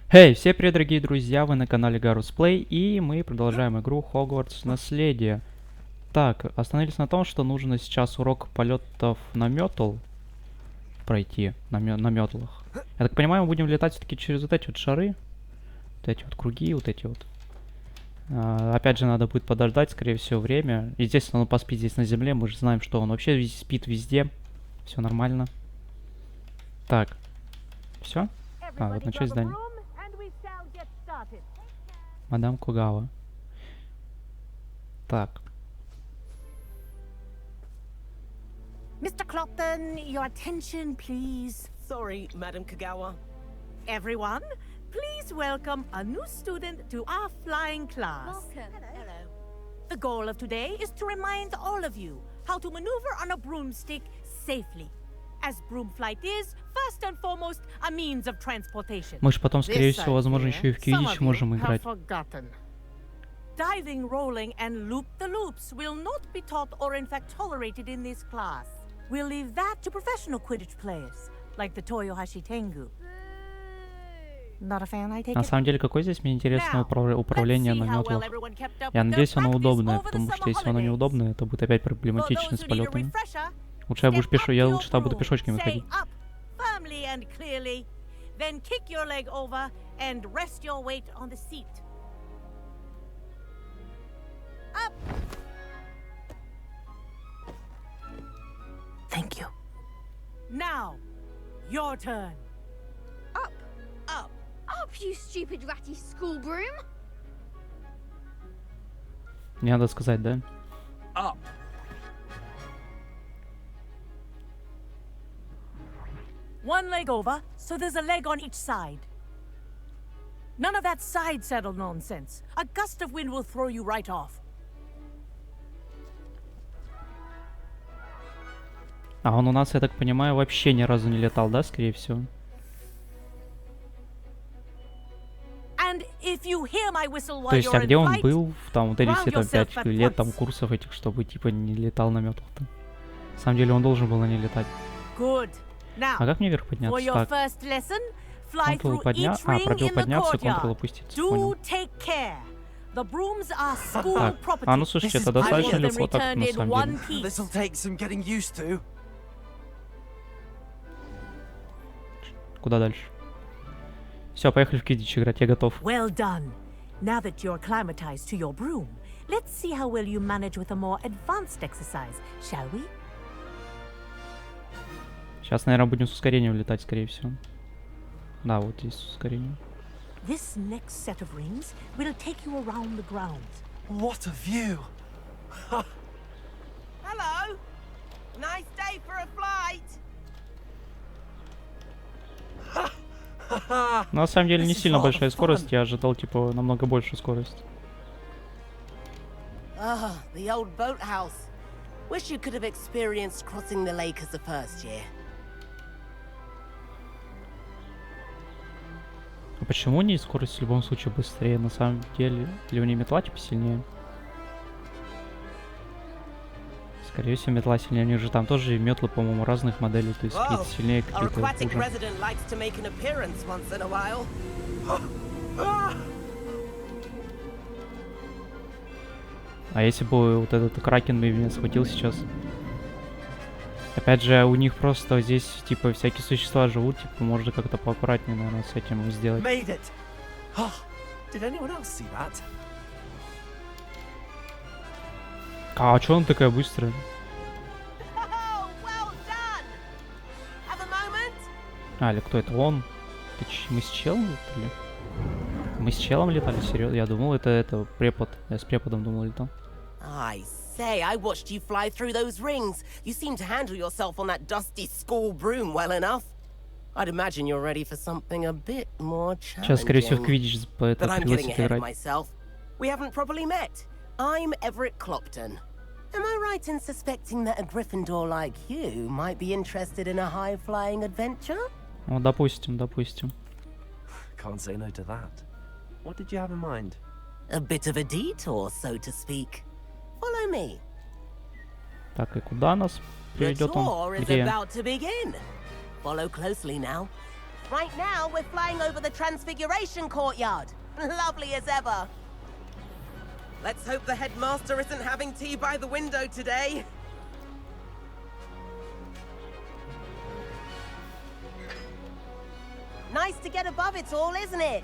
Эй, всем привет, дорогие друзья, вы на канале Garus Play, и мы продолжаем игру Hogwarts Наследие. Так, остановились на том, что нужно сейчас урок полетов на метл пройти, на метлах. Я так понимаю, мы будем летать все-таки через вот эти вот шары, вот эти вот круги, вот эти вот. Опять же, надо будет подождать, скорее всего, время. Естественно, он поспит здесь на земле, мы же знаем, что он вообще спит везде. Все нормально. Так, все? Вот начать здание. Мадам Кугава. Так. Mr. Clopton, your attention, please. Sorry, Madam Kagawa. Everyone, please welcome a new student to our flying class. Welcome. Hello. The goal of today is to remind all of you how to maneuver on a broomstick safely. As broom flight is, first and foremost, a means of transportation. Мы же потом, скорее всего, возможно, еще и в Квиддич можем играть. Diving, rolling, and loop-the-loops will not be taught or in fact tolerated in this class. We'll leave that to professional Quidditch players, like the Toyohashi Tengu. Not a fan, I take На it? самом деле, какое здесь мне интересно управление на метлах. Я надеюсь, оно удобное, потому что если оно неудобное, то будет опять проблематично с полетами. Лучше я лучше буду пешочками ходить. Firmly and clearly. Then kick your leg over and rest your weight on the seat. Up. Thank you. Now, your turn. Up, Up. up, you stupid ratty school broom! Мне надо сказать, да? Up. One leg over, so there's a leg on each side. None of that side saddle nonsense. A gust of wind will throw you right off. А он у нас, я так понимаю, вообще ни разу не летал, да, скорее всего? And if you hear my whistle while То есть, you're а где in он flight, был, там, вот эти все там ground 5 yourself at лет, там, once. курсов этих, чтобы, типа, не летал на метлах-то? На самом деле, он должен был на ней летать. Good. Now, А как мне вверх for подняться? your Так, first lesson, fly Ctrl through подня... each А, ring пробел in the подняться, Ctrl courtyard. опуститься, Do понял. take care. The brooms are school Так, property. а ну слушайте, это I want достаточно them легко так, returned на in самом one деле. piece. This'll take some getting used to. Куда дальше? Все, поехали в Квиддич играть, я готов. Well done. Now that you're acclimatized to your broom, let's see how well you manage with a more advanced exercise, shall we? Сейчас, наверное, будем с ускорением летать, скорее всего. Да, вот здесь с ускорением. This next set of rings will take you around the grounds. What a view! Hello. Nice day for a flight. Но на самом деле не This is сильно a lot of большая fun. скорость, я ожидал, типа, намного большую скорость. Ah, the old boathouse. Wish you could have experienced crossing the lake as a first year. А почему у нее скорость в любом случае быстрее? На самом деле, или у нее метла типа сильнее? Скорее всего, метла сильнее. У них же там тоже метлы, по-моему, разных моделей. То есть какие-то сильнее, Our какие-то aquatic хуже. resident likes to make an appearance once in a while. А если бы вот этот кракен меня схватил сейчас? Опять же, у них просто здесь, типа, всякие существа живут, типа, можно как-то поаккуратнее, наверное, с этим сделать. Made it! Oh, did anyone else see that? А чё она такая быстрая? Oh, well done. Have a moment? А, или кто это? Он? Мы с челом летали? Мы с челом летали? Серьезно? Я думал, это препод. Я с преподом думал, летал. I say, I watched you fly through those rings. You seem to handle yourself on that dusty school broom well enough. I'd imagine you're ready for something a bit more challenging. Сейчас, скорее всего, в Квиддич по But это I'm getting пригласить ahead of играть. myself. We haven't properly met. I'm Everett Clopton. Am I right in suspecting that a Gryffindor like you might be interested in a high-flying adventure? Ну, допустим. Can't say no to that. What did you have in mind? A bit of a detour, so to speak. Follow me. Так, и куда нас The приведет он? tour is Где? about to begin. Follow closely now. Right now, we're flying over the Transfiguration courtyard. Lovely as ever. Let's hope the headmaster isn't having tea by the window today. Nice to get above it all, isn't it?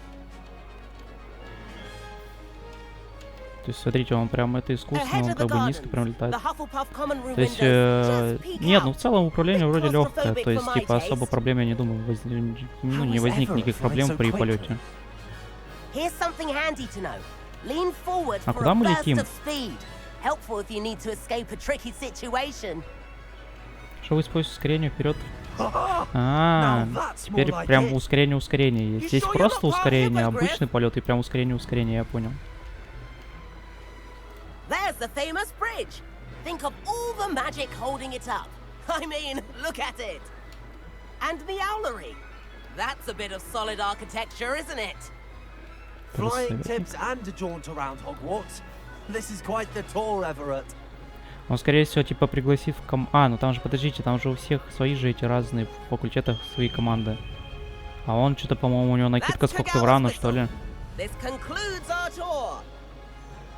То есть, смотрите, он прям это искусственно, он как бы низко прям летает. The Hufflepuff common room То есть, windows. Just peek нет, out. ну в целом управление вроде Bit легкое, то есть, claustrophobic for типа, my особо taste. проблем, я не думаю, ну, не возникнет никаких проблем при полете. Here's something handy to know. Lean forward А for куда a мы burst летим? of speed. Helpful if you need to escape a tricky situation. Что вы используете ускорение вперед? А, теперь прям ускорение есть. Здесь просто ускорение, обычный полет и прям ускорение, я понял. There's the famous bridge. Think of all the magic holding it up. I mean, look at it. And the owlery. That's a bit of solid architecture, isn't it? Flying tips and a jaunt around Hogwarts. This is quite the tour, Everett. Он, скорее всего, типа, пригласив А, ну там же, подождите, там же у всех свои же эти разные факультетах свои команды. А он что-то, по-моему, у него накидка с Когтеврана, что ли? This concludes our tour.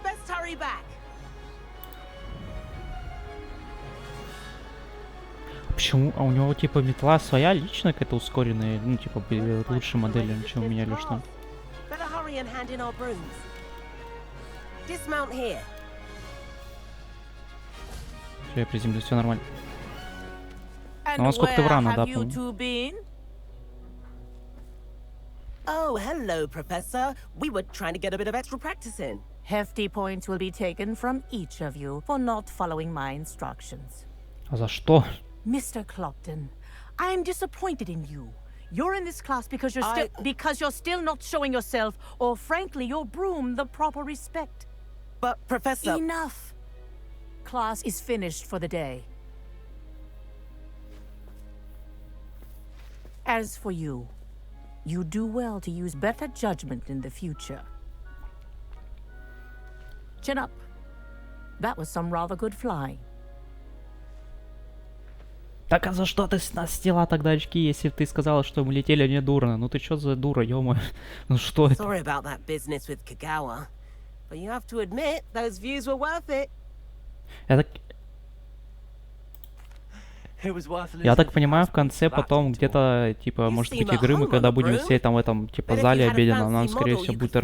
Best hurry back. Почему? А у него, типа, метла своя личная какая-то ускоренная, ну, типа, лучше модели, чем у меня, или что? Better hurry and hand in our brooms. Dismount here. Всё, я приземлюсь, все нормально. And Ну, сколько ты where врана, да, have you по-моему? two been? Oh, hello, Professor. We were trying to get a bit of extra practice in. Hefty points will be taken from each of you for not following my instructions. А за что? Mr. Clopton, I am disappointed in you. You're in this class because you're still not showing yourself, or frankly, your broom, the proper respect. But, Professor... Enough. Class is finished for the day. As for you, you do well to use better judgment in the future. Chin up. That was some rather good flying. Так, а за что ты с нас сняла тогда очки, если ты сказала, что мы летели не дурно? Ну ты чё за дура, ё-моё? Ну что это? Sorry about that business with Kagawa. But you have to admit, those views were worth it. Я так понимаю, в конце потом где-то, типа, может быть, игры мы когда будем сидеть там в этом, типа, зале обеденном, нам, скорее всего, будет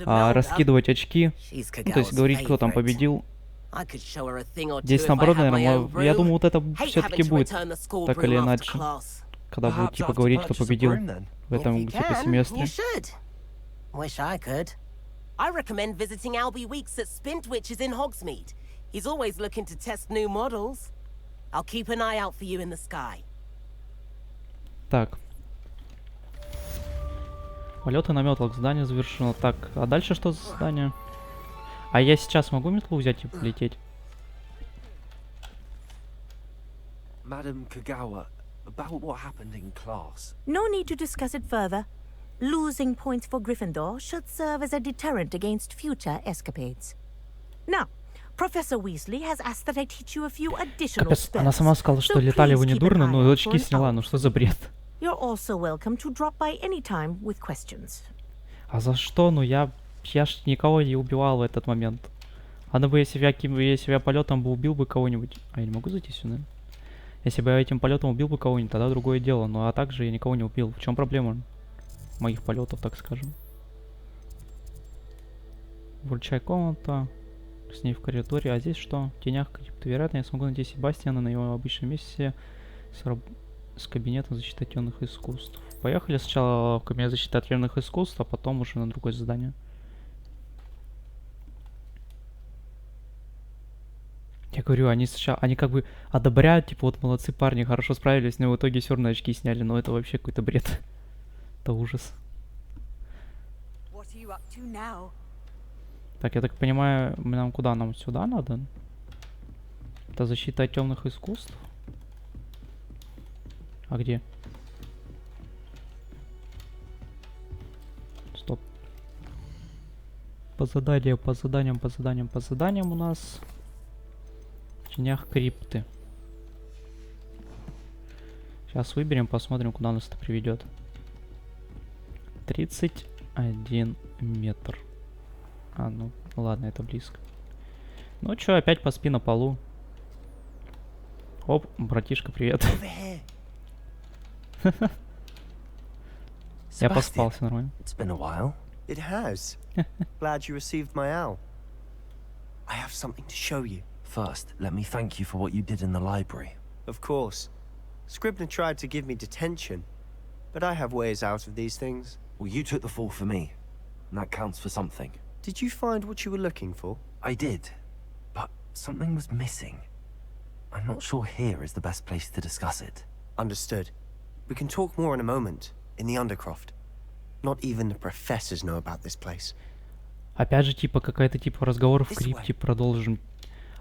раскидывать очки. Ну, то есть говорить, кто там победил. Здесь, наоборот, наверное, я думаю, вот это все-таки будет так или иначе. Когда будет, типа, говорить, кто победил в этом, типа, семестре. Wish I could. I recommend visiting Albie Weeks at Spintwitches in Hogsmeade. He's always looking to test new models. I'll keep an eye out for you in the sky. Так. Полеты на метлах. Задание завершено. Так, а дальше что за задание? А я сейчас могу метлу взять и полететь? Madam Kagawa, about what happened in class. No need to discuss it further. Losing points for Gryffindor should serve as a deterrent against future escapades. Now, Professor Weasley has asked that I teach you a few additional Капец, она spells. сама сказала, что So летали вы please не keep an дурно, eye но out очки for an сняла. Ну owl. что за бред? You're also welcome to drop by any time with questions. А за что? Ну я ж никого не убивал в этот момент. Ладно бы, если я полетом бы убил бы кого-нибудь. А я не могу зайти сюда? Если бы я этим полетом убил бы кого-нибудь, тогда другое дело. Ну а также я никого не убил. В чем проблема моих полетов, так скажем? Вручай комната. С ней в коридоре. А здесь что? В тенях, вероятно, я смогу найти Себастьяна на его обычном месте с кабинетом защиты от темных искусств. Поехали сначала в кабинет защиты от темных искусств, а потом уже на другое задание. Я говорю, они сначала, они как бы одобряют, типа, вот молодцы парни, хорошо справились, но в итоге все равно очки сняли, но это вообще какой-то бред. Это ужас. Так, я так понимаю, нам куда? Нам сюда надо? Это защита от темных искусств? А где? Стоп. По заданиям у нас... В тенях крипты. Сейчас выберем, посмотрим, куда нас это приведет. 31 метр. А, ну, ладно, это близко. Ну чё, опять поспи на полу. Оп, братишка, привет. Я поспал, все нормально. It's been a while. It has. Glad you received my owl. I have something to show you. First, let me thank you for what you did in the library. Of course. Scribner tried to give me detention, but I have ways out of these things. Well, you took the fall for me, and that counts for something. Did you find what you were looking for? I did, but something was missing. I'm not sure here is the best place to discuss it. Understood. We can talk more in a moment, in the Undercroft. Not even the professors know about this place. Опять же, типа, какая-то типа разговор в крипте продолжим.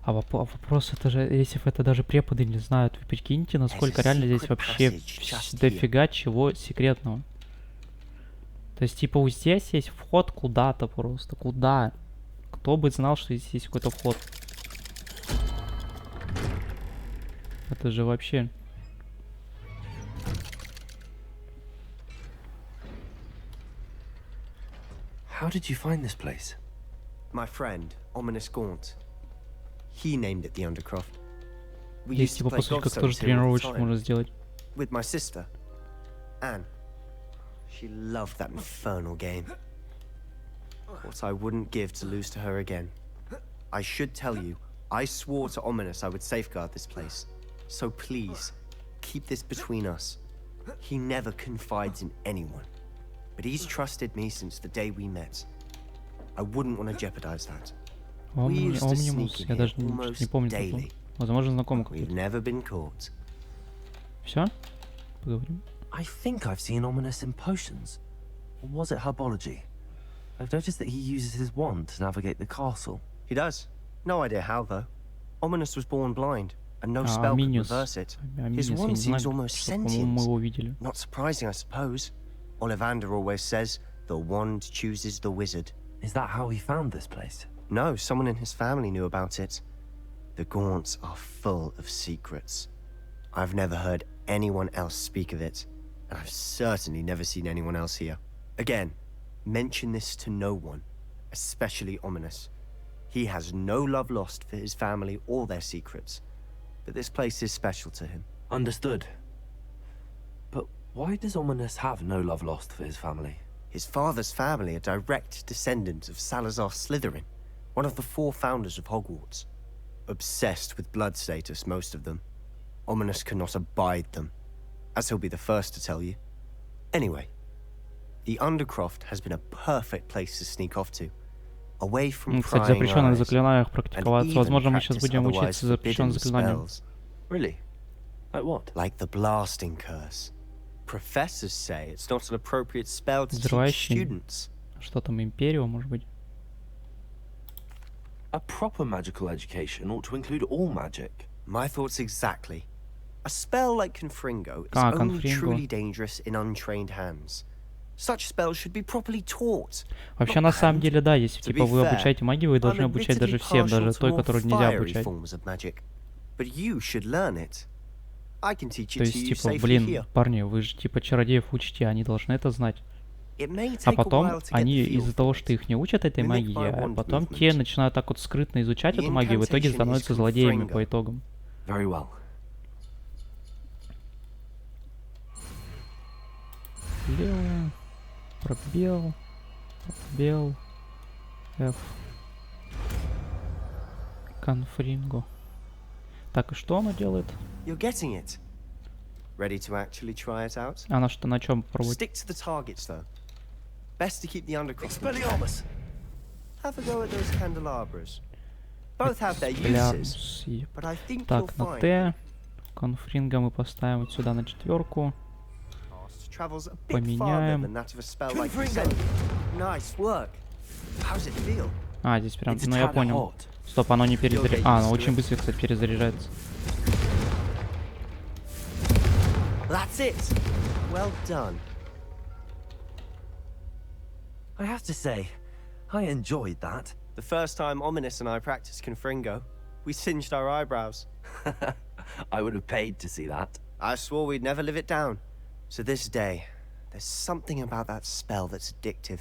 А вопрос, это же, если это даже преподы не знают, вы прикиньте, насколько реально здесь вообще дофига чего секретного. То есть, типа, вот здесь есть вход куда-то просто. Куда? Кто бы знал, что здесь есть какой-то вход? Это же вообще... How did you find this place? My friend, Ominous Gaunt. He named it the Undercroft. We Здесь, used to типа, play по сути, как тоже Godstones here all the тренировочек time. можно сделать. With my sister, Anne. She loved that infernal game. What I wouldn't give to lose to her again. I should tell you, I swore to Ominous I would safeguard this place. So please, keep this between us. He never confides in anyone. But he's trusted me since the day we met. I wouldn't want to jeopardize that. We used to Омнимус, sneak in я here даже не almost помню. daily. Возможно, знакомый We've какой-то. never been caught. Все? Поговорим. I think I've seen Ominous in potions. Or was it herbology? I've noticed that he uses his wand to navigate the castle. He does. No idea how, though. Ominous was born blind, and no spell could Аминиус. reverse it. Аминиус, His я не wand знаю, seems almost что, по-моему, мы sentient. его видели. Not surprising, I suppose. Ollivander always says, the wand chooses the wizard. Is that how he found this place? No, someone in his family knew about it. The Gaunts are full of secrets. I've never heard anyone else speak of it, and I've certainly never seen anyone else here. Again, mention this to no one, especially Ominous. He has no love lost for his family or their secrets, but this place is special to him. Understood. But why does Ominous have no love lost for his family? His father's family are direct descendants of Salazar Slytherin, one of the 4 founders of Hogwarts. Obsessed with blood status, most of them. Ominous cannot abide them, as he'll be the first to tell you. Anyway, the Undercroft has been a perfect place to sneak off to, away from Кстати, prying запрещенных eyes, заклинаниях and практиковаться. even Возможно, мы сейчас practice будем otherwise учиться запрещенным forbidden заклинаниям. spells, Really? Like what? like the blasting curse. Professors say it's not an appropriate spell to teach Взрывающий. students. Что там, Империо, может быть? A proper magical education ought to include all magic. My thoughts exactly. A spell like Confringo is Ah, only Confringo. truly dangerous in untrained hands. Such spells should be properly taught. Вообще, на самом деле, да, если типа вы обучаете магии, вы должны обучать даже всем, даже той, которую нельзя обучать. But you should learn it. I can teach То it to есть, you типа, safely блин, here. парни, вы же типа чародеев учите, они должны это знать. It may А take a потом while to get они the feel из-за for того, it. что их не учат этой Mimic магии, my а wand потом movement. те начинают так вот скрытно изучать The эту магию, и в итоге incantation становятся is злодеями Confringo. по итогам. Very well. Левая, пробел, пробел, F. Конфринго. Так, и что она делает? You're getting it. Ready to actually try it out? Она что, на чем пробует? Stick to the targets, though. Best to keep the Undercroft. Expelliarmus! Have a go at those candelabras. Both have their uses, Эксплярус. И- but I think you'll Так, на find Т. Конфринго мы поставим вот сюда на 4. past travels a bit farther Поменяем. than that of a spell like Descent. Nice work. How's it feel? А, здесь прям, It's a ну я tad понял. hot. Стоп, оно не перезаряжается. А, оно очень быстро, кстати, перезаряжается. That's it. Well done. I have to say, I enjoyed that. The first time Ominous and I practiced Confringo, we singed our eyebrows. I would have paid to see that. I swore we'd never live it down. To this day, there's something about that spell that's addictive.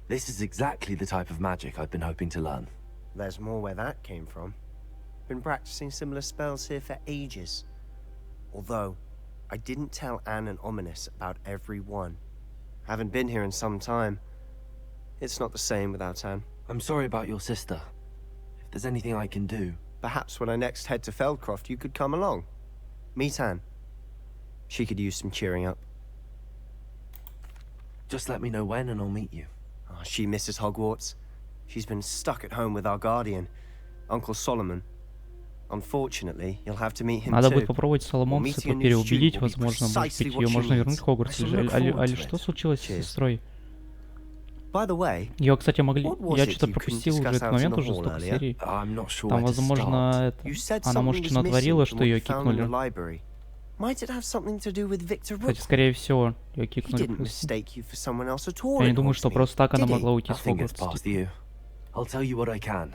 This is exactly the type of magic I've been hoping to learn. There's more where that came from. Been practicing similar spells here for ages. Although, I didn't tell Anne and Ominous about every one. Haven't been here in some time. It's not the same without Anne. I'm sorry about your sister. If there's anything I can do... Perhaps when I next head to Feldcroft, you could come along. Meet Anne. She could use some cheering up. Just let me know when and I'll meet you. Oh, she misses Hogwarts. She's been stuck at home with our guardian, Uncle Solomon. Unfortunately, you'll have to meet him Надо too. будет попробовать Соломонца переубедить, возможно, может быть, ее можно вернуть в Хогвартс. Или что случилось с сестрой? By the way, Ее, кстати, могли... Я что-то пропустил уже этот момент, уже столько серий. Там, возможно, она, может, что натворила, что ее кикнули. Кстати, скорее всего, ее кикнули просто. Я не думаю, что просто так она могла уйти с Хогвартса. I'll tell you what I can.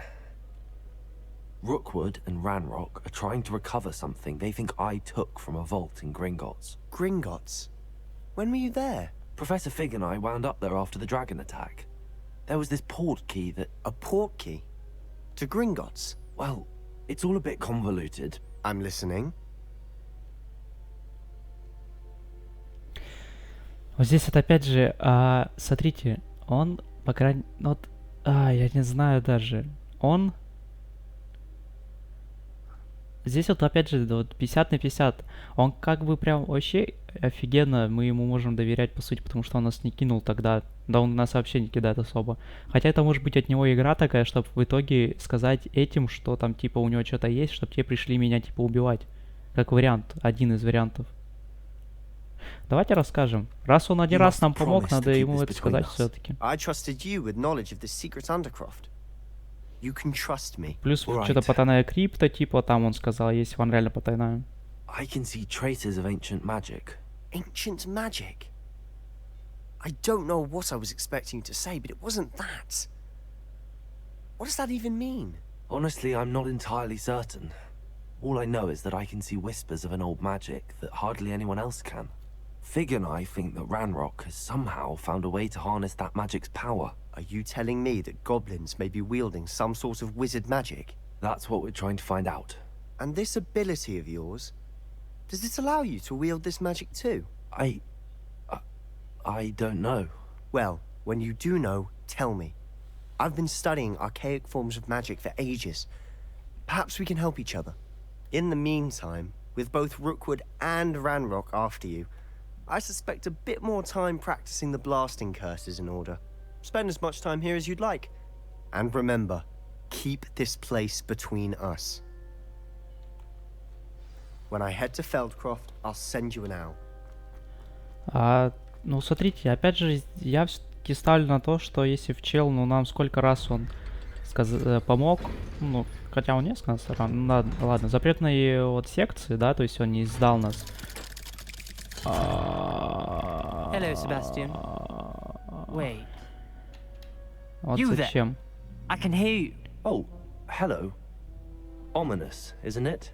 Rookwood and Ranrock are trying to recover something they think I took from a vault in Gringotts. Gringotts? When were you there? Professor Fig and I wound up there after the dragon attack. There was this port key that... A port key? To Gringotts? Well, it's all a bit convoluted. I'm listening. Вот здесь вот опять же, смотрите, он, по крайней... Вот, я не знаю даже. Он... Здесь вот опять же вот 50 на 50. Он как бы прям вообще офигенно, мы ему можем доверять по сути, потому что он нас не кинул тогда. Да он нас вообще не кидает особо. Хотя это может быть от него игра такая, чтобы в итоге сказать этим, что там типа у него что-то есть, чтобы те пришли меня типа убивать. Как вариант, один из вариантов. Давайте расскажем. Раз он один раз нам помог, надо ему это сказать все-таки. Плюс что-то потайная крипта, типа там он сказал, есть вам реально потайная. I can see traces of ancient magic. Ancient magic? I don't know what I was expecting to say, but it wasn't that. What does that even mean? Honestly, I'm not entirely certain. All I know is that I can see whispers of an old magic that hardly anyone else can. Fig and I think that Ranrock has somehow found a way to harness that magic's power. Are you telling me that goblins may be wielding some sort of wizard magic? That's what we're trying to find out. And this ability of yours, does it allow you to wield this magic too? I don't know. Well, when you do know, tell me. I've been studying archaic forms of magic for ages. Perhaps we can help each other. In the meantime, with both Rookwood and Ranrock after you, I suspect a bit more time practicing the blasting curses in order. Spend as much time here as you'd like. And remember, keep this place between us. When I head to Feldcroft, I'll send you an owl. Ну, смотрите, опять же, я все-таки ставлю на то, что если в чел, ну, нам сколько раз он помог, ну, хотя он несколько раз, ну, ладно, запретные вот секции, да, то есть он не сдал нас. Hello, Sebastian. Wait. Вот You зачем? I can hear you. Oh, hello. Ominous, isn't it?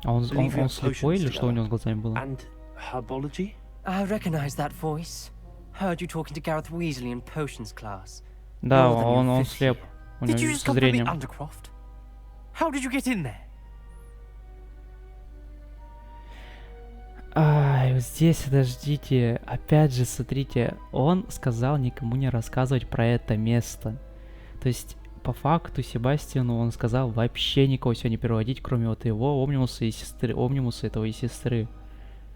А он слепой или что у него с глазами было? And herbology? I recognize that voice. Heard you talking to Gareth Weasley in potions class. Да, More than your он fifth слеп. year. У Did you него just со come from the зрением. Undercroft? How did you get in there? Вот здесь, подождите. Опять же, смотрите, он сказал никому не рассказывать про это место. То есть, по факту, Себастьяну он сказал вообще никого сюда не переводить, кроме вот его, Омнимуса и сестры, Омнимуса этого и сестры.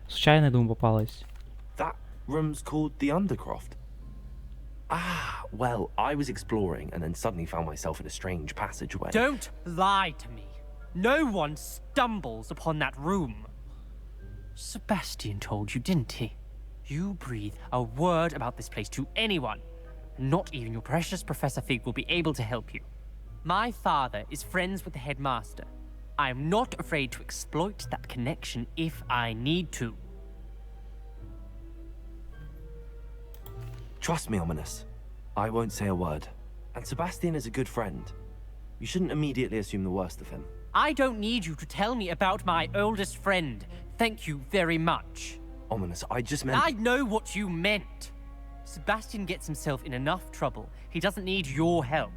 Случайно, я думаю, попалась. That room's called the Undercroft. Ah, well, I was exploring and then suddenly found myself in a strange passageway. Don't lie to me. No one stumbles upon that room. Sebastian told you, didn't he? You breathe a word about this place to anyone. Not even your precious Professor Fig will be able to help you. My father is friends with the headmaster. I am not afraid to exploit that connection if I need to. Trust me, Ominous. I won't say a word. And Sebastian is a good friend. You shouldn't immediately assume the worst of him. I don't need you to tell me about my oldest friend. Thank you very much. Ominous, I just meant... I know what you meant. Sebastian gets himself in enough trouble. He doesn't need your help.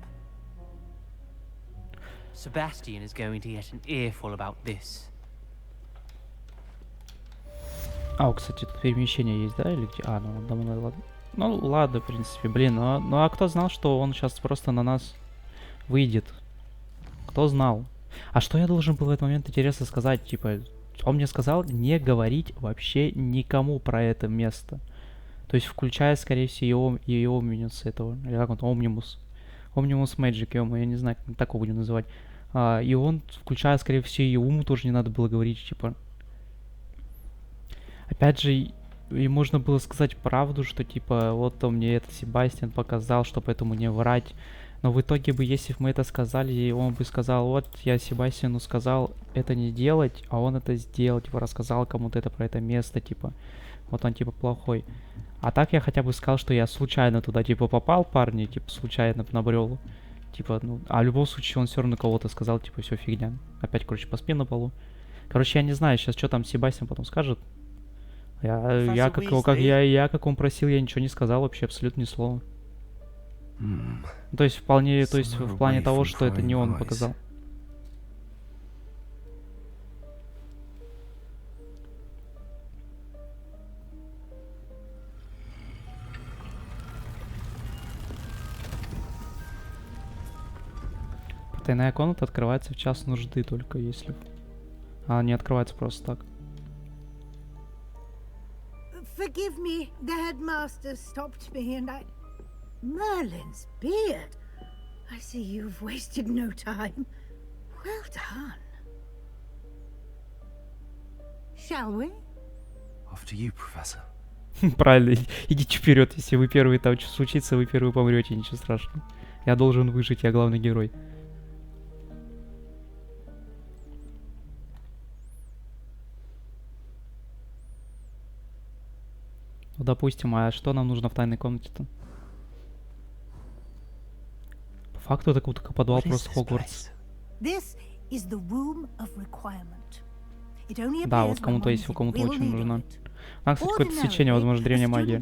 Sebastian is going to get an earful about this. А, кстати, тут перемещение есть, да, или где? А, ну, давно, ладно. Ну, ладно, в принципе, блин, ну а кто знал, что он сейчас просто на нас выйдет? Кто знал? А что я должен был в этот момент, интересно, сказать? Типа, он мне сказал не говорить вообще никому про это место. То есть, включая, скорее всего, и Омниус этого, или как он, Омнимус. Омнимус Мэджик, я не знаю, как так его будем называть. И он, включая, скорее всего, и ему тоже не надо было говорить, типа... Опять же, и можно было сказать правду, что, типа, вот он мне это Себастьян показал, чтобы этому не врать. Но в итоге бы, если бы мы это сказали, и он бы сказал, вот, я Себастьяну сказал это не делать, а он это сделал, типа, рассказал кому-то это про это место, типа, вот он, типа, плохой. А так я хотя бы сказал, что я случайно туда, типа, попал, парни, типа, случайно набрел. Типа, ну, а в любом случае он все равно кого-то сказал, типа, все фигня. Опять, короче, поспи на полу. Короче, я не знаю сейчас, что там Себастьян потом скажет. Я как он просил, я ничего не сказал вообще, абсолютно ни слова. То есть, вполне, то есть, в плане того, что это не он показал. Тайная комната открывается в час нужды только, если... Она не открывается просто так. Forgive me, the headmaster stopped me and I... Merlin's beard. I see you've wasted no time. Well done. Shall we? After you, Professor. Правильно, идите вперед, если вы первый, там что случится, вы первый помрете, ничего страшного. Я должен выжить, я главный герой. Ну, допустим, а что нам нужно в тайной комнате-то? По факту это как подвал просто Хогвартс. Да, вот кому-то, если кому-то очень нужна. А, кстати, какое-то свечение, возможно, древняя магия.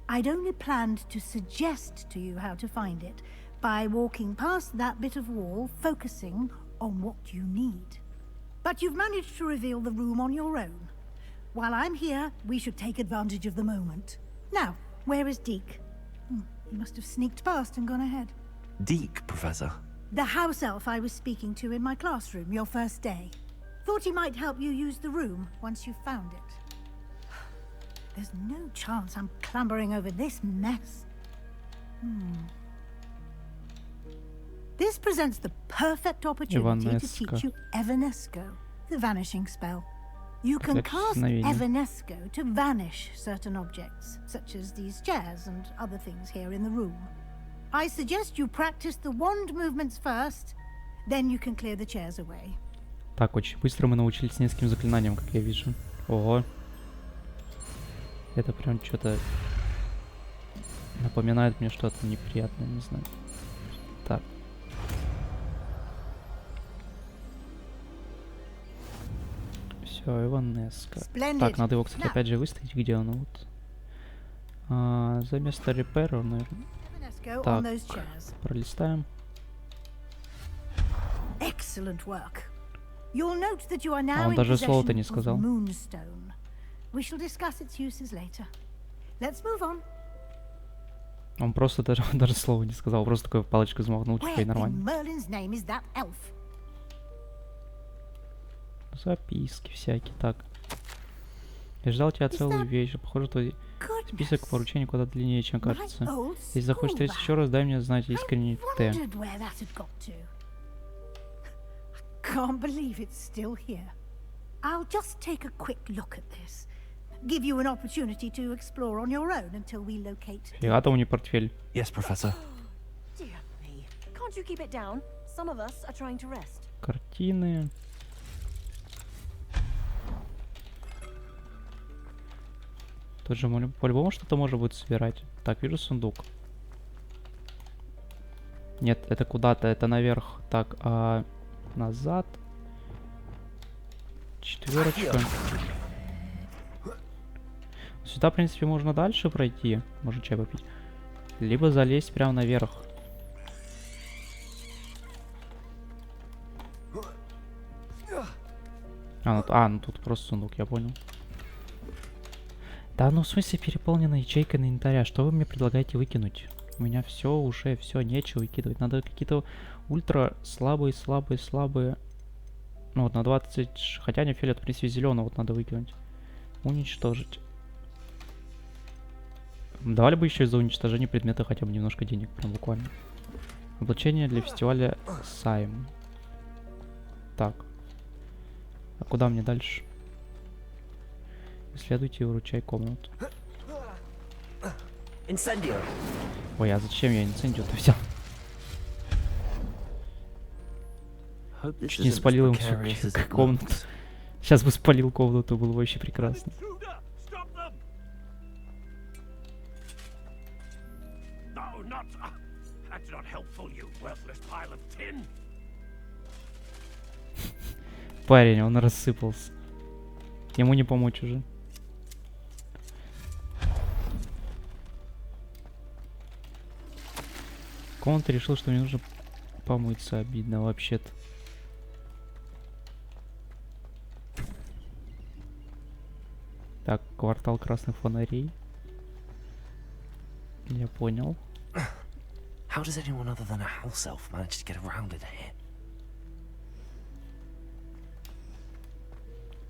I'd only planned to suggest to you how to find it by walking past that bit of wall, focusing on what you need. But you've managed to reveal the room on your own. While I'm here, we should take advantage of the moment. Now, where is Deke? He must have sneaked past and gone ahead. Deke, Professor? The house elf I was speaking to in my classroom your first day. Thought he might help you use the room once you found it. There's no chance I'm clambering over this mess. This presents the perfect opportunity to teach you Evanesco, the vanishing spell. You can cast Evanesco to vanish certain objects, such as these chairs and other things here in the room. I suggest you practice the wand movements first, then you can clear the chairs away. Так, очень быстро мы научились нескольким заклинаниям, как я вижу. Ого. Это прям что-то напоминает мне что-то неприятное, не знаю. Так. Все, Иванеско. Так, надо его, кстати, опять же выставить, где он вот. За место репера, наверное. Так, пролистаем. А он даже слова-то не сказал. Он просто даже слова не сказал, просто такой палочкой взмахнул, типа, и нормально. Записки всякие, так. Я ждал тебя целую вечер. Похоже, твой список поручений куда длиннее, чем кажется. Если захочешь встретиться еще раз, дай мне знать искренне Т. Can't believe it's still here. I'll just take a quick look at this. Give you an opportunity to explore on your own until we locate. Фига там не портфель. Yes, Professor. Dear me. Can't you keep it down? Some of us are trying to rest. Картины. Тут же по-любому что-то можно будет собирать. Так, вижу сундук. Нет, это куда-то, это наверх. Так, назад. 4. Сюда, в принципе, можно дальше пройти. Можно чай попить. Либо залезть прямо наверх. Ну тут просто сундук, я понял. Да, ну в смысле переполнена ячейка на инвентаря. Что вы мне предлагаете выкинуть? У меня все уже, все, нечего выкидывать. Надо какие-то ультра слабые. Ну вот на 20, хотя не фиолет, в принципе, зеленый вот надо выкинуть. Уничтожить. Давали бы еще за уничтожение предмета хотя бы немножко денег, прям буквально. Облачение для фестиваля Сайм. Так. А куда мне дальше? Исследуйте и выручай комнату. Incendio. Ой, а зачем я инцендию-то взял? Чуть не спалил им всю комнату. Сейчас бы спалил комнату, было бы вообще прекрасно. Парень, он рассыпался. Ему не помочь уже. Комната решил, что мне нужно помыться. Обидно вообще-то. Так, квартал красных фонарей. Я понял. How does anyone other than a house elf manage to get around in here?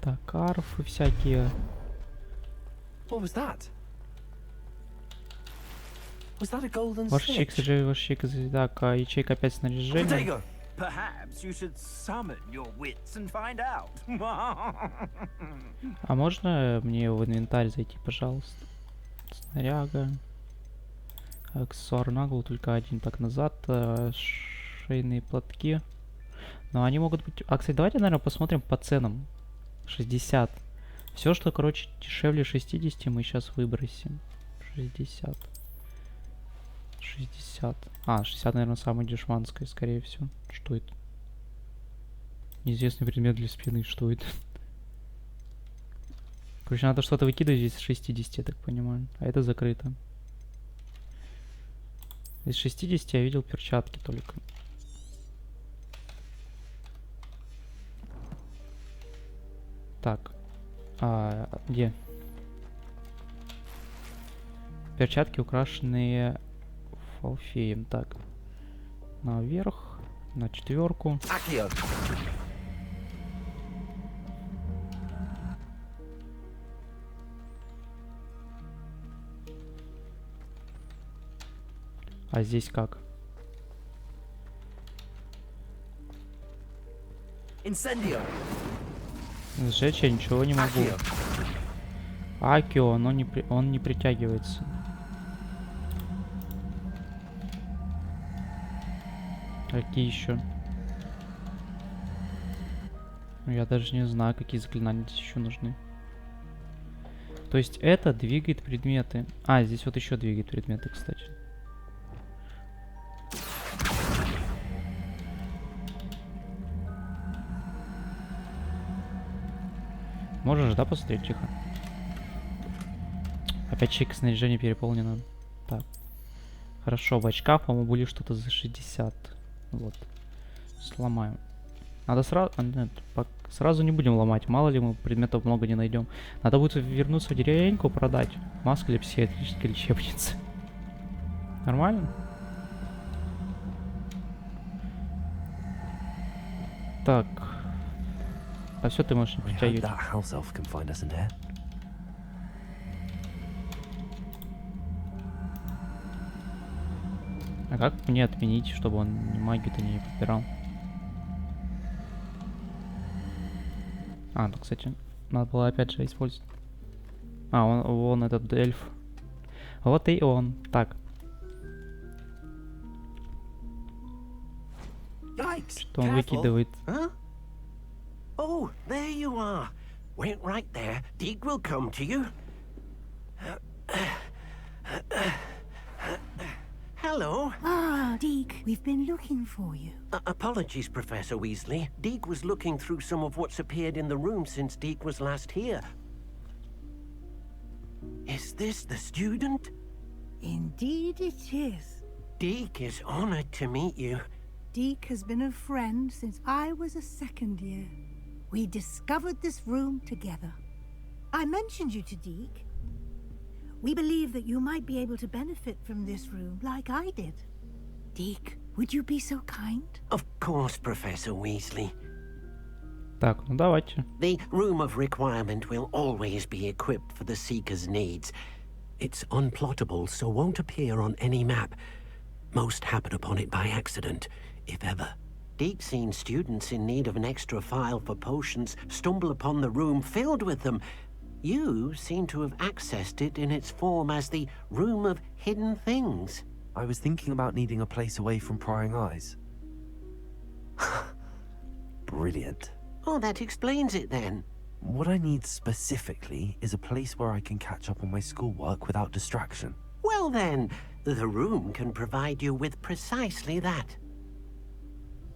Так, арфы всякие. What was that? Was that a golden Варщик, snitch? сожалею, варщик. Так, ячейка опять снаряжения. Perhaps you should summon your wits and find out. А можно мне в инвентарь зайти, пожалуйста? Снаряга. Аксессуар нагло только один. Так, назад. Шейные платки. Но они могут быть... А, кстати, давайте, наверное, посмотрим по ценам. 60. Все, что, короче, дешевле 60, мы сейчас выбросим. 60. 60. 60, наверное, самая дешманская, скорее всего. Что это? Неизвестный предмет для спины. Что это? Короче, надо что-то выкидывать здесь с 60, я так понимаю. А это закрыто. Из 60 я видел перчатки только. Так. Где? Перчатки, украшенные фалфеем. Так. Наверх. На 4. А здесь как? Incendio. Сжечь я ничего не могу. Акио, он не притягивается. Какие еще? Ну, я даже не знаю, какие заклинания здесь еще нужны. То есть это двигает предметы. Здесь вот еще двигает предметы, кстати. Можешь, да, посмотреть? Тихо. Опять чейка снаряжения переполнена. Так. Хорошо, в очках, по-моему, были что-то за 60. Вот. Сломаем. Надо сразу... Нет, сразу не будем ломать. Мало ли мы предметов много не найдем. Надо будет вернуться в деревеньку, продать. Маска для психиатрической лечебницы. Нормально? Так. А все, ты можешь не притягивать. А как мне отменить, чтобы он магию-то не подбирал? Ну, кстати, надо было опять же использовать. Он этот эльф. Вот и он. Так. Что он выкидывает? Oh, there you are. Wait right there. Deke will come to you. Hello. Deke. We've been looking for you. Apologies, Professor Weasley. Deke was looking through some of what's appeared in the room since Deke was last here. Is this the student? Indeed it is. Deke is honored to meet you. Deke has been a friend since I was a second year. We discovered this room together. I mentioned you to Deke. We believe that you might be able to benefit from this room like I did. Deke, would you be so kind? Of course, Professor Weasley. Так, ну давайте. The Room of Requirement will always be equipped for the Seeker's needs. It's unplottable, so won't appear on any map. Most happen upon it by accident, if ever. Deke's seen students in need of an extra file for potions stumble upon the room filled with them. You seem to have accessed it in its form as the Room of Hidden Things. I was thinking about needing a place away from prying eyes. Brilliant. Oh, that explains it then. What I need specifically is a place where I can catch up on my schoolwork without distraction. Well then, the room can provide you with precisely that.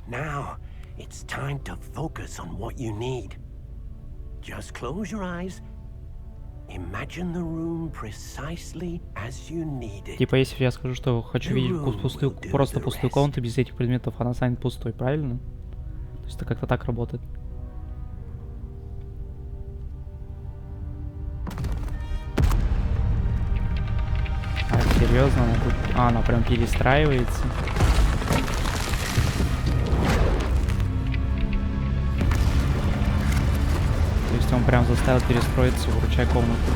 Now, it's time to focus on what you need. Just close your eyes. Imagine the room precisely as you need it. Типа, если я скажу, что хочу видеть пустую, просто пустую комнату без этих предметов, она станет пустой, правильно? То есть это как-то так работает. А, серьезно, она тут... А, она прям перестраивается. То есть он прям заставил перестроиться, выручая комнату.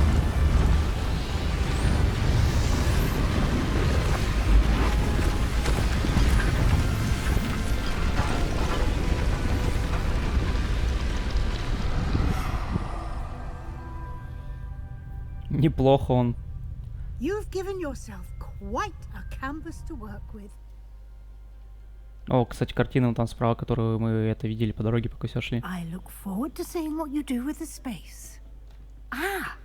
Неплохо он. You've given yourself quite a canvas to work with. О, кстати, картина там справа, которую мы это видели по дороге, пока все шли. I look forward to seeing what you do with the space. Ah,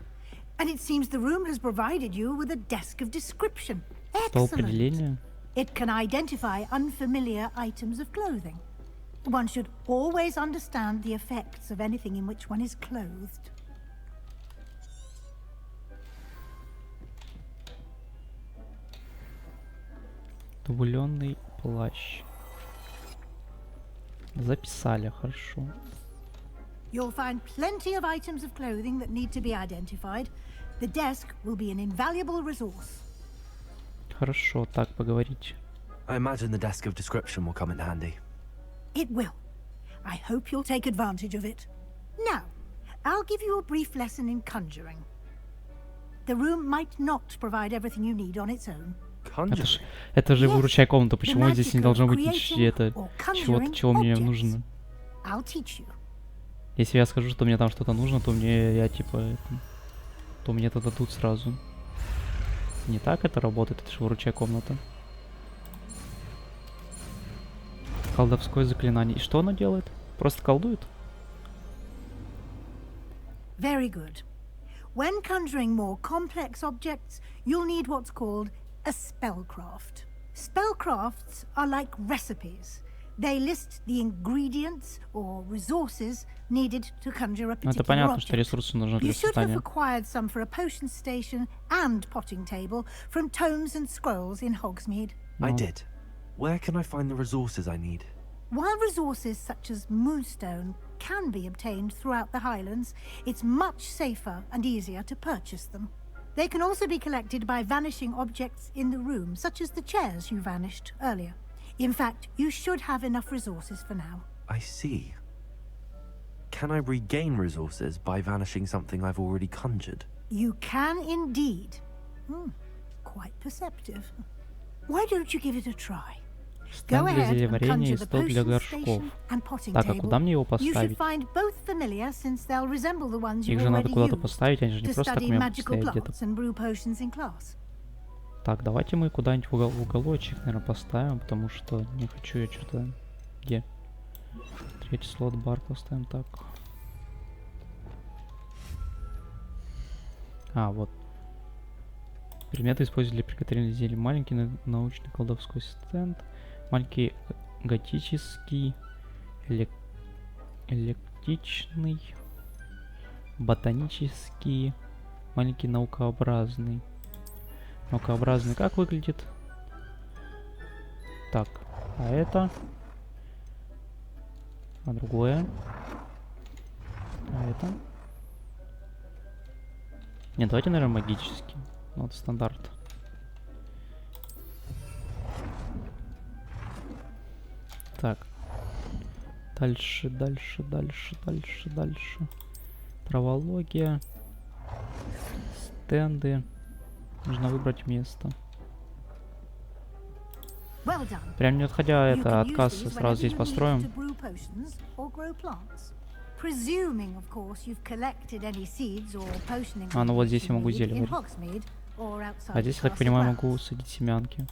and it seems the room has provided you with a desk of description. Стол Excellent. определения. It can identify unfamiliar items of clothing. One should always understand the effects of anything in which one is clothed. Тубуленный плащ. Записали, хорошо. You'll find plenty of items of clothing that need to be identified. The desk will be an invaluable resource. Хорошо, так, поговорить. I imagine the desk of description will come in handy. It will. I hope you'll take advantage of it. Now, I'll give you a brief lesson in conjuring. The room might not provide everything you need on its own. Это же выручай комната. Почему здесь не должно быть чего-то, чего мне нужно? Если я скажу, что мне там что-то нужно, то мне то мне это дадут сразу. Не так это работает, это же выручай комната. Колдовское заклинание. И что оно делает? Просто колдует? Very good. When conjuring more complex objects, you'll need what's called a spellcraft. Spellcrafts are like recipes. They list the ingredients or resources needed to conjure a particular Это понятно, object. что ресурсы нужны для You should have создания. acquired some for a potion station and potting table from tomes and scrolls in Hogsmeade. I did. Where can I find the resources I need? While resources such as moonstone can be obtained throughout the Highlands, it's much safer and easier to purchase them. They can also be collected by vanishing objects in the room, such as the chairs you vanished earlier. In fact, you should have enough resources for now. I see. Can I regain resources by vanishing something I've already conjured? You can indeed. Quite perceptive. Why don't you give it a try? Go Стенд для ahead and зельеварения и conjure the стол для potion горшков. station and potting Так, а table. куда мне его You should поставить? find both familiar, since they'll resemble the ones you Их же надо already куда-то used поставить, они же не to просто так study у меня magical стоят где-то. plants and brew potions in class. Так, давайте мы куда-нибудь в уголочек, наверное, поставим, потому что не хочу я что-то... Где? Третий слот, бар поставим так. А, вот. Предметы используют для приготовления зелий. Маленький научный колдовской стенд. Маленький готический, эклектичный, ботанический, маленький наукообразный. Наукообразный как выглядит? Так, а это? А другое? А это? Нет, давайте, наверное, магический. Ну, это стандарт. Так. Дальше. Травология. Стенды. Нужно выбрать место. Прям не отходя это от кассы, сразу здесь построим. А, ну вот здесь я могу зелье варить. А здесь, я так понимаю, могу садить семянки.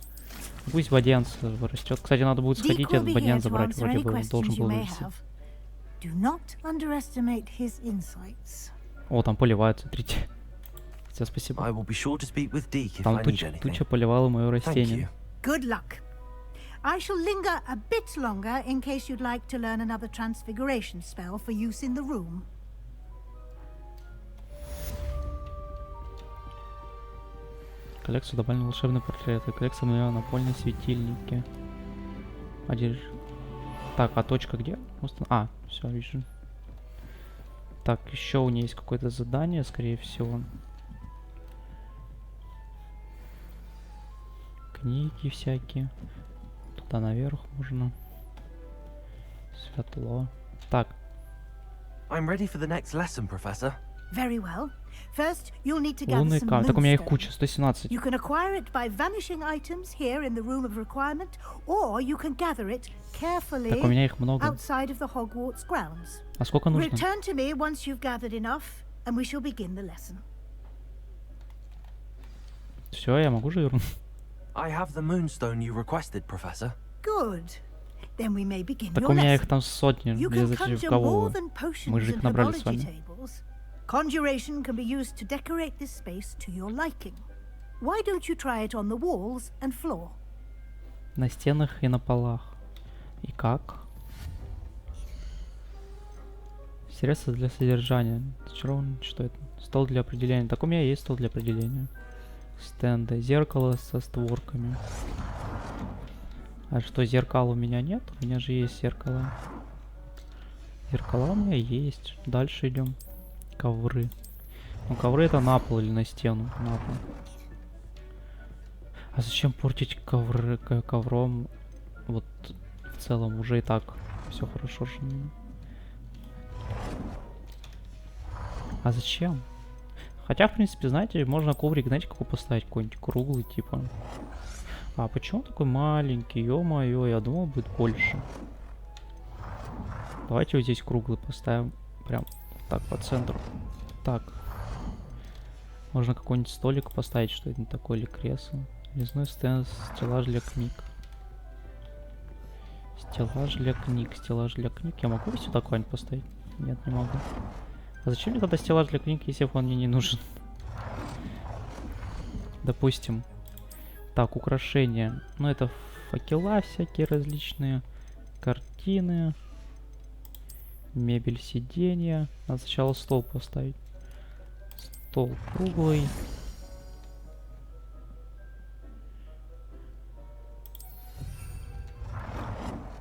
Пусть бадьянс растет. Кстати, надо будет сходить и этот бадьян забрать. Вроде бы он должен был вырасти. О, там поливают, смотрите. Все, спасибо. Там туча поливала мое растение. I shall linger a bit longer in case you'd like to learn another transfiguration spell for use in the room. Коллекцию добавили волшебные портреты. Коллекция на напольные светильники. Так, а точка где? А, все, вижу. Так, еще у нее есть какое-то задание, скорее всего. Книги всякие. Туда наверх можно. Светло. Так. I'm ready for the next lesson, Professor. Very well. First, you'll need to gather Лунный some камень. Так у меня их moonstones. куча, 117. You can acquire it by vanishing items here in the room of requirement, or you can gather it carefully Так у меня их много. outside of the Hogwarts grounds. А сколько нужно? Return to me once you've gathered enough, and we shall begin the lesson. Все, я могу же вернуть. I have the moonstone you requested, Professor. Good. Then we may begin Так your у меня lesson. их там сотни. You Я can зачем conjure кого? more than potions Мы же их and набрали с herbology вами. tables. Conjuration can be used to decorate this space to your liking. Why don't you try it on the walls and floor? На стенах и на полах. И как? Средства для содержания. Зачарованный, что это? Стол для определения. Так у меня есть стол для определения. Стенды. Зеркало со створками. А что, зеркал у меня нет? У меня же есть зеркало. Зеркала у меня есть. Дальше идем. Ковры. Ну, ковры это на пол или на стену? На пол. А зачем портить ковры ковром? Вот в целом уже и так все хорошо же. А зачем? Хотя, в принципе, знаете, можно коврик, знаете, какой поставить? Какой-нибудь круглый, типа. А почему такой маленький? Ё-моё, я думал, будет больше. Давайте вот здесь круглый поставим. Прям так, по центру. Так. Можно какой-нибудь столик поставить, что это не такое, или кресло. Резной стенд, стеллаж для книг. Стеллаж для книг, стеллаж для книг. Я могу сюда какой-нибудь поставить? Нет, не могу. А зачем мне тогда стеллаж для книг, если он мне не нужен? Допустим. Так, украшения. Ну, это факела всякие различные. Картины. Мебель, сиденья. Надо сначала стол поставить. Стол круглый.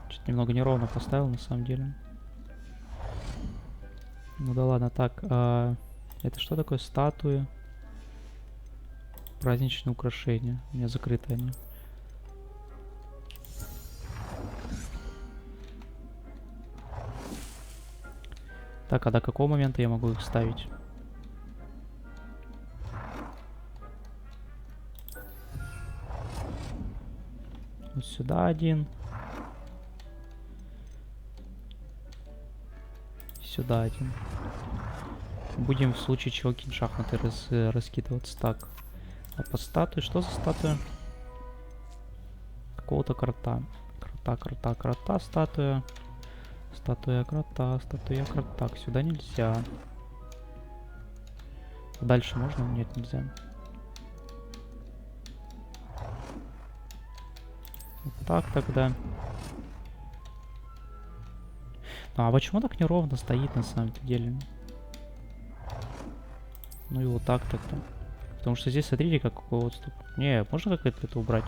Что-то немного неровно поставил, на самом деле. Ну да ладно, так. Это что такое? Статуи. Праздничные украшения. У меня закрыты они. Так, а до какого момента я могу их ставить? Вот сюда один. Сюда один. Будем в случае чего какие-нибудь шахматы раскидываться. Так. А по статуе? Что за статуя? Какого-то крота. Крота, статуя. Статуя крота. Так, сюда нельзя. Дальше можно? Нет, нельзя. Вот так тогда. А почему так неровно стоит на самом деле? Ну и вот так тогда. Потому что здесь, смотрите, какой отступ. Не, можно как-то это убрать?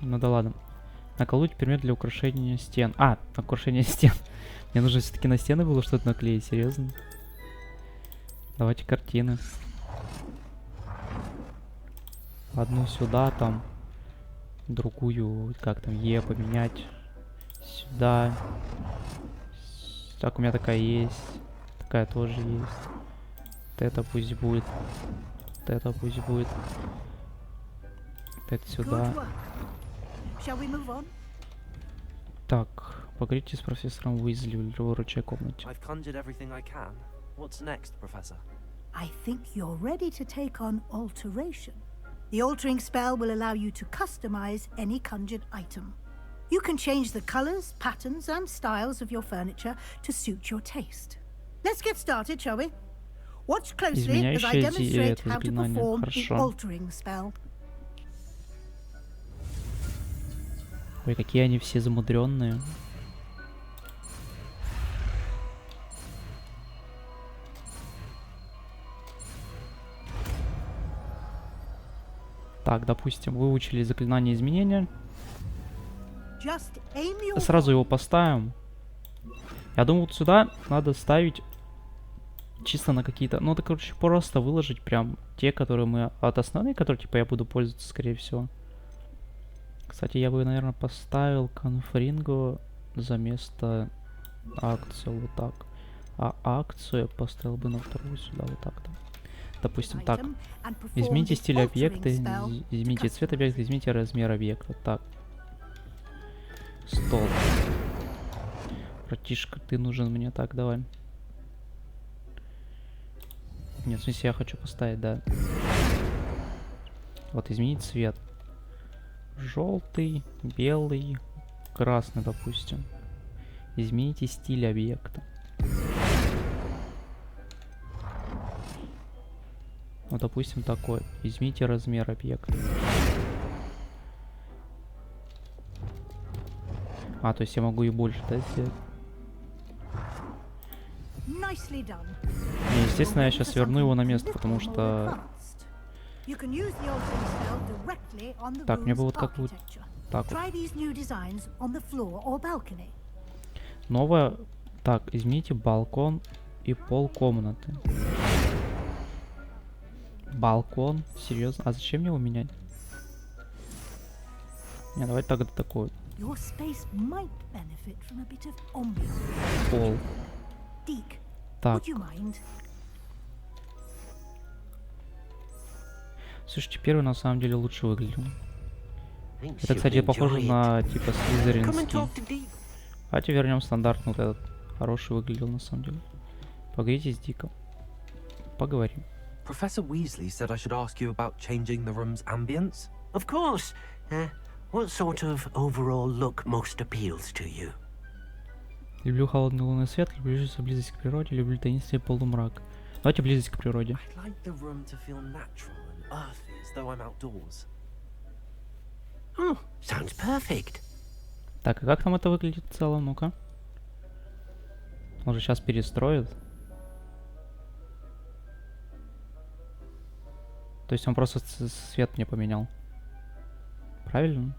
Ну да ладно. Наколоть предмет для украшения стен. А, украшение стен. Мне нужно все-таки на стены было что-то наклеить, серьезно. Давайте картины. Одну сюда, там. Другую, как там, Е поменять. Сюда. Так, у меня такая есть. Такая тоже есть. Вот это пусть будет. Вот это пусть будет. Вот это сюда. Так, поговорите с профессором Уизли в ручей комнате. I've conjured everything I can. What's next, Professor? I think you're ready to take on alteration. The altering spell will allow you to customize any conjured item. You can change the colors, patterns, and styles of your furniture to suit your taste. Let's get started, shall we? Watch closely as I demonstrate how to perform the altering spell. Ой, какие они все замудренные. Так, допустим, выучили заклинание изменения. Сразу его поставим. Я думаю, вот сюда надо ставить чисто на какие-то... Ну, это, короче, просто выложить прям те, которые мы... От основных, которые, типа, я буду пользоваться, скорее всего. Кстати, я бы, наверное, поставил конфрингу за место акцию вот так. А акцию я поставил бы на вторую сюда вот так-то. Допустим, так. Измените стиль объекта, измените цвет объекта, измените размер объекта. Так. Стол. Братишка, ты нужен мне. Так, давай. Нет, в смысле, я хочу поставить, да. Вот, изменить цвет. Желтый, белый, красный, допустим. Измените стиль объекта. Ну, допустим, такой. Измените размер объекта. А, то есть я могу и больше, да, сделать? Не, естественно, я сейчас верну его на место, потому что... Так, мне бы вот как вот... Так вот. Новое... Так, измените балкон и пол комнаты. Балкон? Серьезно? А зачем мне его менять? Не, давайте тогда такой. Пол. Так. Слушайте, первый на самом деле лучше выглядел. Это, кстати, похоже на типа слизеринский. Давайте вернем стандартный вот этот. Хороший выглядел на самом деле. Поговорите с Диком. Поговорим. Professor Weasley said I should ask you about changing the room's ambience. Of course. What sort of overall look most appeals to you? Люблю холодный лунный свет, люблю близость к природе, люблю таинственный полумрак. Давайте близость к природе. I'd like the room to feel natural and earthy, as though I'm outdoors. Oh, sounds perfect. Так, а как там это выглядит в целом? Ну-ка. Он же сейчас перестроит. То есть он просто цвет мне поменял. Правильно?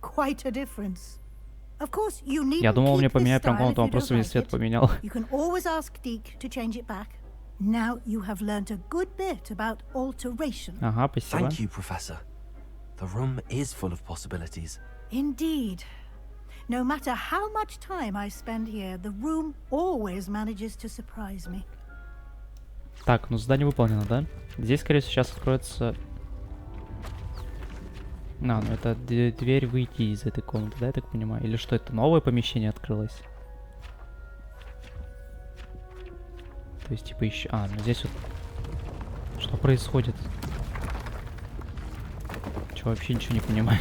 Quite a difference. Of course, you need. Я думал, он мне поменяет прям комнату, он просто весь цвет поменял. You can always ask Deke to change it back. Now you have learned a good bit about alteration. Ага, спасибо. Thank you, Professor. The room is full of possibilities. Indeed. No matter how much time I spend here, the room always manages to surprise me. Так, ну задание выполнено, да? Здесь, скорее всего, сейчас откроется... А, ну это дверь выйти из этой комнаты, да, я так понимаю? Или что, это новое помещение открылось? То есть, типа, еще... А, ну здесь вот... Что происходит? Че, вообще ничего не понимаю.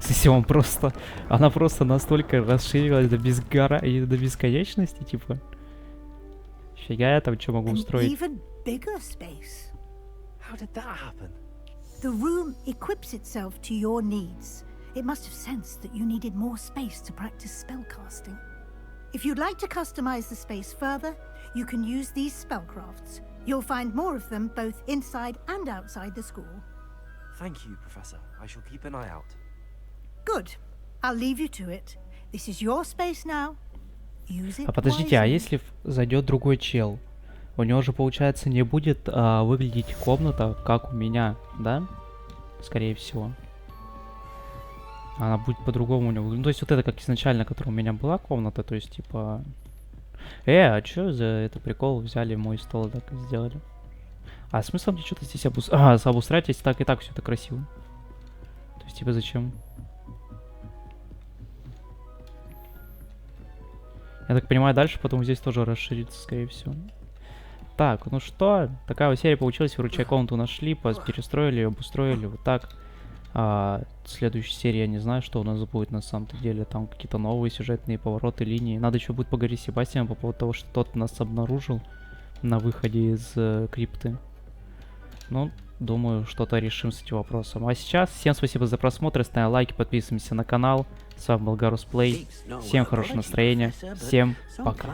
Если он просто... Она просто настолько расширилась до до бесконечности, типа... Фига я там что могу устроить? How did that happen? The room equips itself to your needs. It must have sensed that you needed more space to practice spellcasting. If you'd like to customize the space further, you can use these spellcrafts. You'll find more of them both inside and outside the school. Thank you, Professor. I shall keep an eye out. Good. I'll leave you to it. This is your space now. Use it А подождите, а wisely. если зайдет другой чел? У него же, получается, не будет выглядеть комната, как у меня, да? Скорее всего. Она будет по-другому у него. Ну, то есть вот это как изначально, которая у меня была комната, то есть типа... а чё за это прикол? Взяли мой стол и так и сделали. А смысл мне что-то здесь обустраивать, если так и так все это красиво? То есть типа зачем? Я так понимаю, дальше потом здесь тоже расширится, скорее всего. Так, ну что, такая вот серия получилась. Выручай комнату нашли, перестроили, обустроили, вот так. Следующая серия, я не знаю, что у нас будет на самом-то деле. Там какие-то новые сюжетные повороты, линии. Надо еще будет поговорить с Себастьяном по поводу того, что тот нас обнаружил на выходе из крипты. Ну, думаю, что-то решим с этим вопросом. А сейчас всем спасибо за просмотр, ставим лайки, подписываемся на канал. С вами был Garus Play. Всем хорошего настроения. Всем пока.